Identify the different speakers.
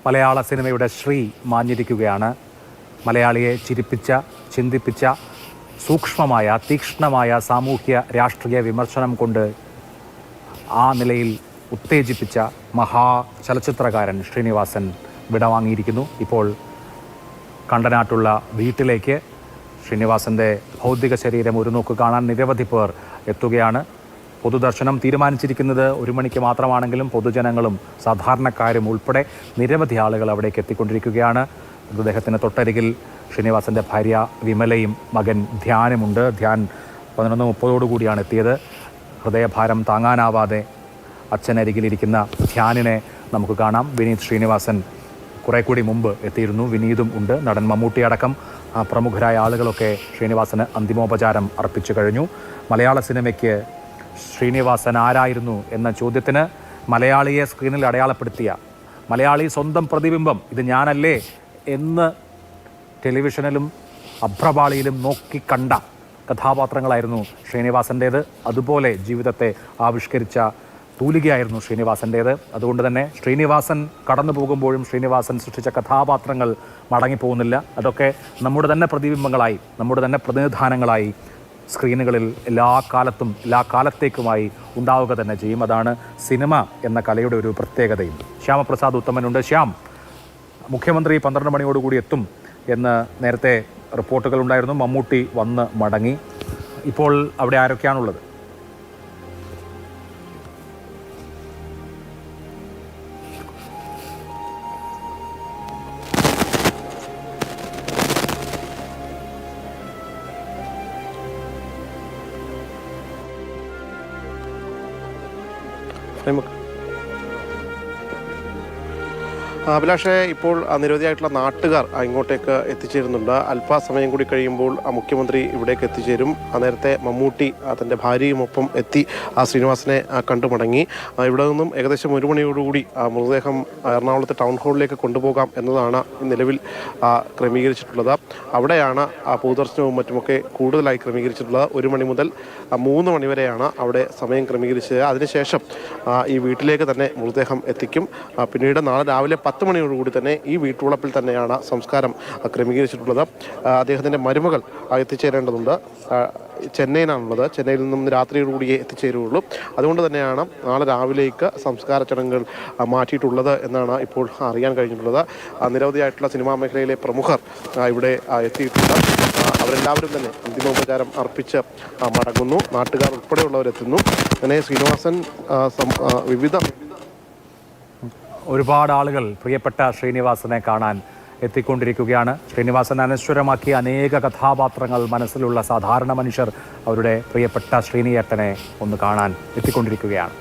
Speaker 1: മലയാള സിനിമയുടെ ശ്രീ മാഞ്ഞിരിക്കുകയാണ്. മലയാളിയെ ചിരിപ്പിച്ച, ചിന്തിപ്പിച്ച, സൂക്ഷ്മമായ, തീക്ഷ്ണമായ സാമൂഹ്യ രാഷ്ട്രീയ വിമർശനം കൊണ്ട് ആ നിലയിൽ ഉത്തേജിപ്പിച്ച ചലച്ചിത്രകാരൻ ശ്രീനിവാസൻ വിടവാങ്ങിയിരിക്കുന്നു. ഇപ്പോൾ കണ്ടനാട്ടുള്ള വീട്ടിലേക്ക് ശ്രീനിവാസൻ്റെ ഭൗതിക ശരീരം ഒരു നോക്ക് കാണാൻ നിരവധി പേർ എത്തുകയാണ്. പൊതുദർശനം തീരുമാനിച്ചിരിക്കുന്നത് 1 മണിക്ക് മാത്രമാണെങ്കിലും പൊതുജനങ്ങളും സാധാരണക്കാരും ഉൾപ്പെടെ നിരവധി ആളുകൾ അവിടേക്ക് എത്തിക്കൊണ്ടിരിക്കുകയാണ്. മൃതദേഹത്തിന് തൊട്ടരികിൽ ശ്രീനിവാസൻ്റെ ഭാര്യ വിമലയും മകൻ ധ്യാനുമുണ്ട്. ധ്യാൻ 11:30 എത്തിയത്. ഹൃദയഭാരം താങ്ങാനാവാതെ അച്ഛനരികിലിരിക്കുന്ന ധ്യാനിനെ നമുക്ക് കാണാം. വിനീത് ശ്രീനിവാസൻ കുറെ കൂടി മുമ്പ് എത്തിയിരുന്നു. വിനീതും ഉണ്ട്. നടൻ മമ്മൂട്ടി അടക്കം പ്രമുഖരായ ആളുകളൊക്കെ ശ്രീനിവാസന് അന്തിമോപചാരം അർപ്പിച്ചു കഴിഞ്ഞു. മലയാള സിനിമയ്ക്ക് ശ്രീനിവാസൻ ആരായിരുന്നു എന്ന ചോദ്യത്തിന് മലയാളിയെ സ്ക്രീനിൽ അടയാളപ്പെടുത്തിയ, മലയാളി സ്വന്തം പ്രതിബിംബം ഇത് ഞാനല്ലേ എന്ന് ടെലിവിഷനിലും അഭ്രപാളിയിലും നോക്കിക്കണ്ട കഥാപാത്രങ്ങളായിരുന്നു ശ്രീനിവാസൻ്റേത്. അതുപോലെ ജീവിതത്തെ ആവിഷ്കരിച്ച തൂലികയായിരുന്നു ശ്രീനിവാസൻ്റേത്. അതുകൊണ്ട് തന്നെ ശ്രീനിവാസൻ കടന്നു പോകുമ്പോഴും ശ്രീനിവാസൻ സൃഷ്ടിച്ച കഥാപാത്രങ്ങൾ മടങ്ങിപ്പോകുന്നില്ല. അതൊക്കെ നമ്മുടെ തന്നെ പ്രതിബിംബങ്ങളായി, നമ്മുടെ തന്നെ പ്രതിനിധാനങ്ങളായി സ്ക്രീനുകളിൽ എല്ലാ കാലത്തും എല്ലാ കാലത്തേക്കുമായി ഉണ്ടാവുക തന്നെ ചെയ്യും. അതാണ് സിനിമ എന്ന കലയുടെ ഒരു പ്രത്യേകതയും. ശ്യാമപ്രസാദ് ഉത്തമനുണ്ട്. ശ്യാം, മുഖ്യമന്ത്രി 12 മണിയോടുകൂടി എത്തും എന്ന് നേരത്തെ റിപ്പോർട്ടുകൾ ഉണ്ടായിരുന്നു. മമ്മൂട്ടി വന്ന് മടങ്ങി. ഇപ്പോൾ അവിടെ ആരൊക്കെയാണുള്ളത്?
Speaker 2: അഭിലാഷെ, ഇപ്പോൾ നിരവധിയായിട്ടുള്ള നാട്ടുകാർ ഇങ്ങോട്ടേക്ക് എത്തിച്ചേരുന്നുണ്ട്. അല്പസമയം കൂടി കഴിയുമ്പോൾ മുഖ്യമന്ത്രി ഇവിടേക്ക് എത്തിച്ചേരും. നേരത്തെ മമ്മൂട്ടി തൻ്റെ ഭാര്യയുമൊപ്പം എത്തി ശ്രീനിവാസനെ കണ്ടുമടങ്ങി. ഇവിടെ നിന്നും ഏകദേശം 1 മണിയോടുകൂടി മൃതദേഹം എറണാകുളത്തെ ടൗൺ ഹാളിലേക്ക് കൊണ്ടുപോകാം എന്നതാണ് നിലവിൽ ക്രമീകരിച്ചിട്ടുള്ളത്. അവിടെയാണ് പൊതുദർശനവും മറ്റുമൊക്കെ കൂടുതലായി ക്രമീകരിച്ചിട്ടുള്ളത്. 1 മണി മുതൽ 3 മണി വരെയാണ് അവിടെ സമയം ക്രമീകരിച്ചത്. അതിനുശേഷം ഈ വീട്ടിലേക്ക് തന്നെ മൃതദേഹം എത്തിക്കും. പിന്നീട് നാളെ രാവിലെ 10 മണിയോടുകൂടി തന്നെ ഈ വീട്ടുവളപ്പിൽ തന്നെയാണ് സംസ്കാരം ക്രമീകരിച്ചിട്ടുള്ളത്. അദ്ദേഹത്തിൻ്റെ മരുമകൾ എത്തിച്ചേരേണ്ടതുണ്ട്. ചെന്നൈയിലാണുള്ളത്. ചെന്നൈയിൽ നിന്നും രാത്രിയോടുകൂടിയേ എത്തിച്ചേരുകയുള്ളൂ. അതുകൊണ്ട് തന്നെയാണ് നാളെ രാവിലേക്ക് സംസ്കാര ചടങ്ങുകൾ മാറ്റിയിട്ടുള്ളത് എന്നാണ് ഇപ്പോൾ അറിയാൻ കഴിഞ്ഞിട്ടുള്ളത്. നിരവധിയായിട്ടുള്ള സിനിമാ മേഖലയിലെ പ്രമുഖർ ഇവിടെ എത്തിയിട്ടുണ്ട്. അവരെല്ലാവരും തന്നെ അന്തിമോപചാരം അർപ്പിച്ച് മടങ്ങുന്നു. നാട്ടുകാർ ഉൾപ്പെടെയുള്ളവരെത്തുന്നു. അങ്ങനെ ശ്രീനിവാസൻ
Speaker 1: ഒരുപാട് ആളുകൾ പ്രിയപ്പെട്ട ശ്രീനിവാസനെ കാണാൻ എത്തിക്കൊണ്ടിരിക്കുകയാണ്. ശ്രീനിവാസൻ അനശ്വരമാക്കിയ അനേക കഥാപാത്രങ്ങൾ മനസ്സിലുള്ള സാധാരണ മനുഷ്യർ അവരുടെ പ്രിയപ്പെട്ട ശ്രീനിയേട്ടനെ ഒന്ന് കാണാൻ എത്തിക്കൊണ്ടിരിക്കുകയാണ്.